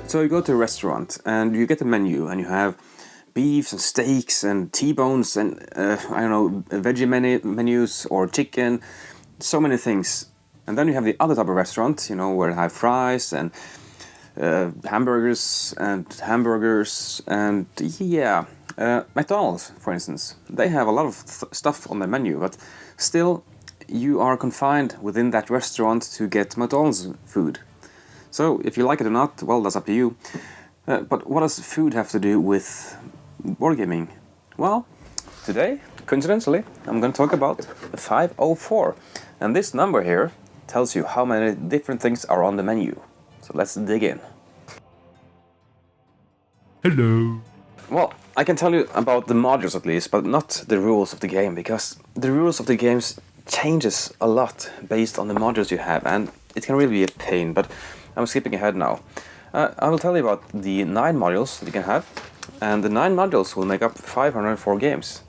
So you go to a restaurant and you get a menu and you have beefs and steaks and T-bones and I don't know, veggie menus or chicken, so many things. And then you have the other type of restaurant, you know, where you have fries and hamburgers and yeah, McDonald's, for instance. They have a lot of stuff on their menu, but still you are confined within that restaurant to get McDonald's food. So if you like it or not, well, that's up to you. But what does food have to do with board gaming? Well, today, coincidentally, I'm going to talk about 504. And this number here tells you how many different things are on the menu. So let's dig in. Hello. Well, I can tell you about the modules at least, but not the rules of the game, because the rules of the games changes a lot based on the modules you have, and it can really be a pain, but I'm skipping ahead now. I will tell you about the 9 modules that you can have, and the 9 modules will make up 504 games.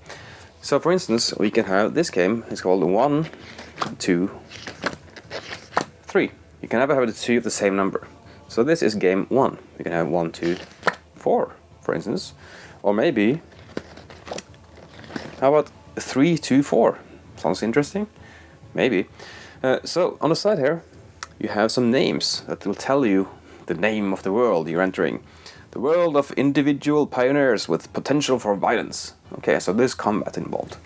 So for instance, we can have this game, it's called 1, 2, 3. You can never have the 2 of the same number. So this is game 1. You can have 1, 2, 4, for instance. Or maybe, how about 3, 2, 4? Sounds interesting? Maybe. So on the side here, you have some names that will tell you the name of the world you're entering. The world of individual pioneers with potential for violence. Okay, so there's combat involved.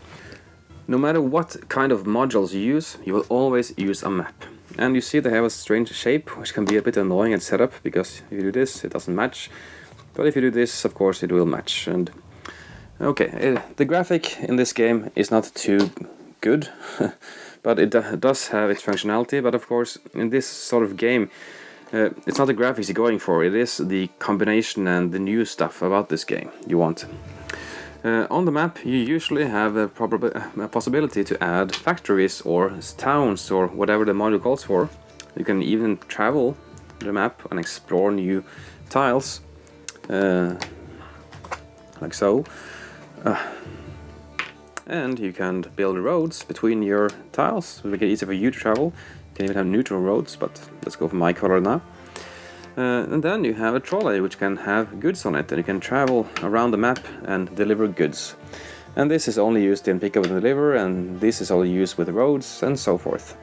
No matter what kind of modules you use, you will always use a map. And you see they have a strange shape, which can be a bit annoying at setup, because if you do this, it doesn't match. But if you do this, of course, it will match. And okay, the graphic in this game is not too good, but it does have its functionality. But of course, in this sort of game, it's not the graphics you're going for, it is the combination and the new stuff about this game you want. On the map, you usually have a possibility to add factories or towns or whatever the module calls for. You can even travel the map and explore new tiles, like so. And you can build roads between your tiles to make it easier for you to travel. You can even have neutral roads, but let's go for my color now. And then you have a trolley which can have goods on it, and you can travel around the map and deliver goods. And this is only used in pick up and deliver, and this is only used with roads and so forth.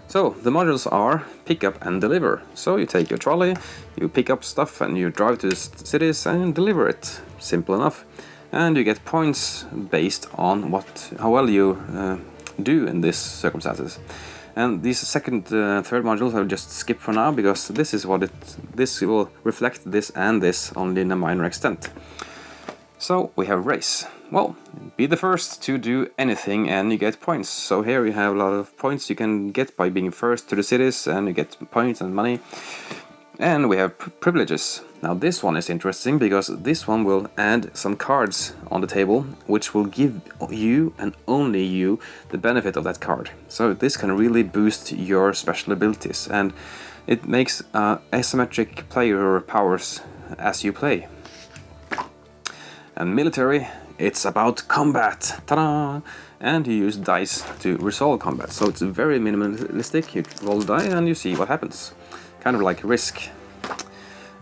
So the modules are pick up and deliver. So you take your trolley, you pick up stuff and you drive to the cities and deliver it. Simple enough. And you get points based on how well you do in these circumstances. And these second, third modules I will just skip for now, because this will reflect this and this only in a minor extent. So we have race. Well, be the first to do anything and you get points. So here you have a lot of points you can get by being first to the cities, and you get points and money. And we have privileges. Now this one is interesting, because this one will add some cards on the table which will give you and only you the benefit of that card. So this can really boost your special abilities, and it makes asymmetric player powers as you play. And military, it's about combat. Ta-da! And you use dice to resolve combat. So it's very minimalistic. You roll the die and you see what happens. Kind of like Risk.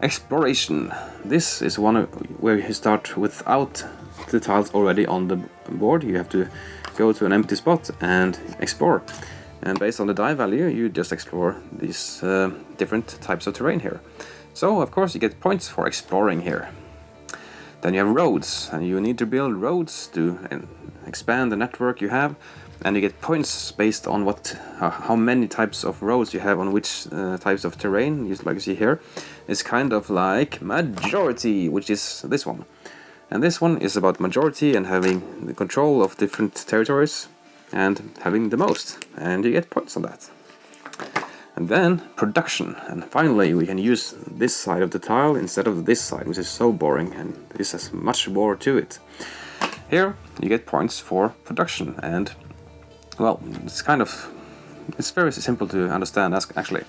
Exploration. This is one where you start without the tiles already on the board. You have to go to an empty spot and explore. And based on the die value, you just explore these different types of terrain here. So, of course, you get points for exploring here. Then you have roads, and you need to build roads to expand the network you have. And you get points based on how many types of roads you have on which types of terrain, just like you see here. It's kind of like majority, which is this one. And this one is about majority and having the control of different territories and having the most. And you get points on that. And then production. And finally we can use this side of the tile instead of this side, which is so boring, and this has much more to it. Here you get points for production, and well, it's very simple to understand actually.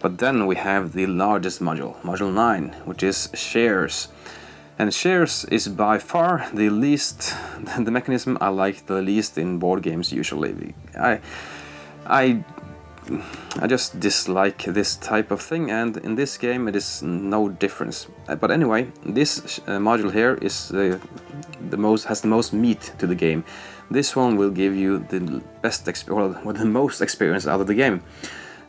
But then we have the largest module, module 9, which is shares. And shares is by far the mechanism I like the least in board games usually. I just dislike this type of thing, and in this game it is no difference. But anyway, this module here is has the most meat to the game. This one will give you the best the most experience out of the game.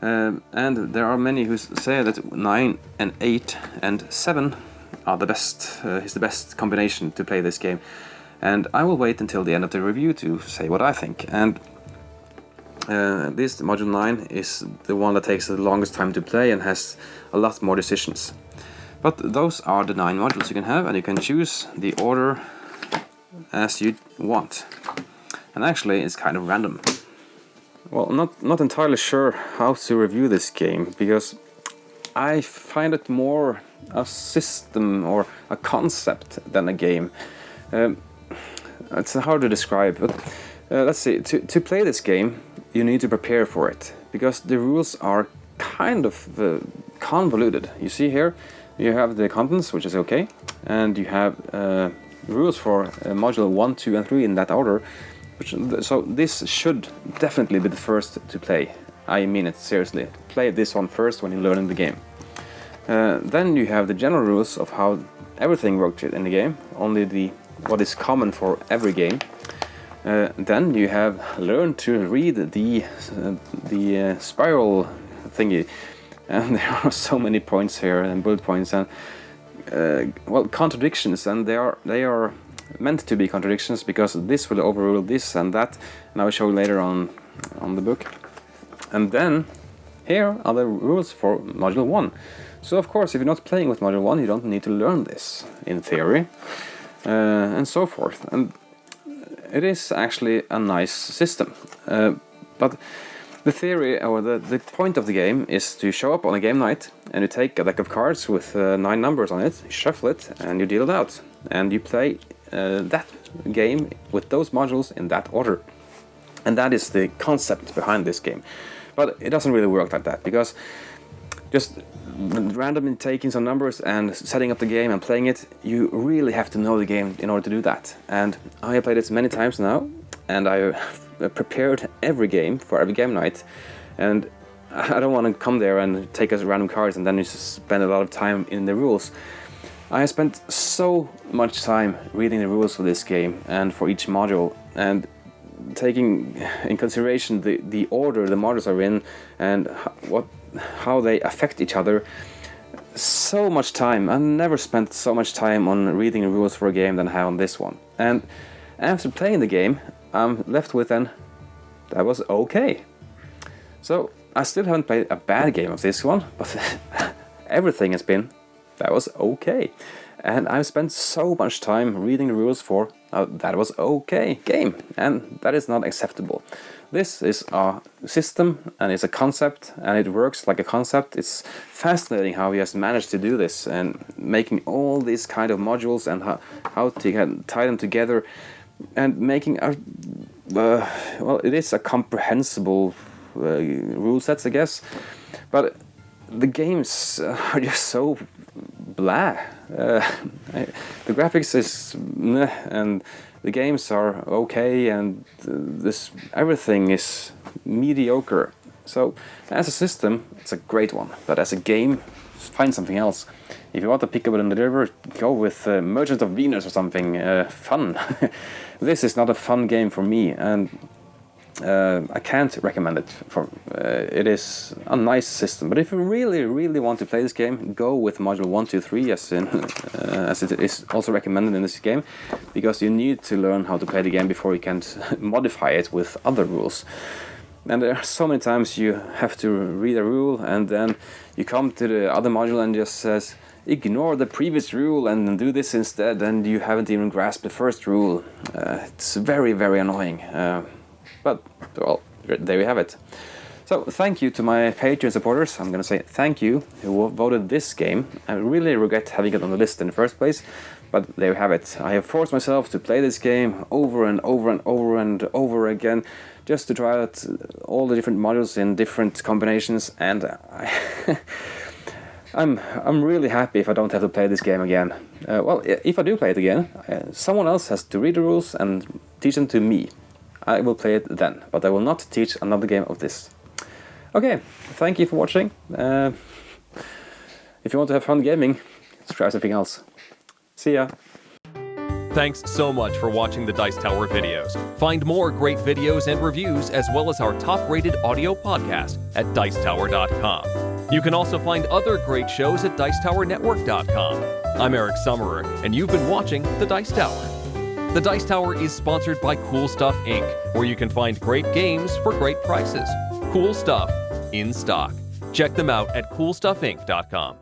And there are many who say that 9 and 8 and 7 are the best, is the best combination to play this game. And I will wait until the end of the review to say what I think. And this module 9 is the one that takes the longest time to play and has a lot more decisions. But those are the 9 modules you can have, and you can choose the order as you want. And actually it's kind of random. Well, not entirely sure how to review this game, because I find it more a system or a concept than a game. It's hard to describe, but let's see. To play this game, you need to prepare for it, because the rules are kind of convoluted. You see here, you have the contents, which is okay, and you have rules for module 1, 2, and 3 in that order. So this should definitely be the first to play. I mean it seriously. Play this one first when you're learning the game. Then you have the general rules of how everything works in the game, only what is common for every game. Then you have learned to read the spiral thingy, and there are so many points here and bullet points and well, contradictions, and they are meant to be contradictions, because this will overrule this and that, and I will show you later on the book. And then here are the rules for module 1. So of course, if you're not playing with module 1, you don't need to learn this in theory, and so forth. And it is actually a nice system, but the theory, or the point of the game, is to show up on a game night and you take a deck of cards with 9 numbers on it, you shuffle it, and you deal it out, and you play that game with those modules in that order. And that is the concept behind this game. But it doesn't really work like that, because just randomly taking some numbers and setting up the game and playing it, you really have to know the game in order to do that. And I have played it many times now, and I prepared every game for every game night, and I don't want to come there and take us random cards and then you spend a lot of time in the rules. I have spent so much time reading the rules for this game and for each module, and taking in consideration the order the modules are in and how they affect each other. So much time. I've never spent so much time on reading the rules for a game than I have on this one. And after playing the game, I'm left with that was okay. So I still haven't played a bad game of this one, but everything has been that was okay. And I've spent so much time reading the rules for that was okay game, and that is not acceptable. This is a system, and it's a concept, and it works like a concept. It's fascinating how he has managed to do this, and making all these kind of modules and how to tie them together, and making a well, it is a comprehensible rule sets, I guess, but the games are just so blah. The graphics is meh, and the games are okay, and this everything is mediocre. So as a system, it's a great one, but as a game, find something else. If you want to pick up and deliver, go with Merchant of Venus or something fun. This is not a fun game for me, and I can't recommend it. It is a nice system, but if you really, really want to play this game, go with module 1, 2, 3, as it is also recommended in this game, because you need to learn how to play the game before you can modify it with other rules. And there are so many times you have to read a rule, and then you come to the other module and just says, ignore the previous rule and do this instead, and you haven't even grasped the first rule. It's very, very annoying. But, well, there you have it. So, thank you to my Patreon supporters. I'm going to say thank you who voted this game. I really regret having it on the list in the first place, but there you have it. I have forced myself to play this game over and over and over and over again, just to try out all the different modules in different combinations, and I'm really happy if I don't have to play this game again. Well, if I do play it again, someone else has to read the rules and teach them to me. I will play it then, but I will not teach another game of this. Okay, thank you for watching. If you want to have fun gaming, try something else. See ya! Thanks so much for watching the Dice Tower videos. Find more great videos and reviews as well as our top-rated audio podcast at Dicetower.com. You can also find other great shows at Dicetowernetwork.com. I'm Eric Summerer, and you've been watching The Dice Tower. The Dice Tower is sponsored by Cool Stuff Inc., where you can find great games for great prices. Cool stuff in stock. Check them out at CoolStuffInc.com.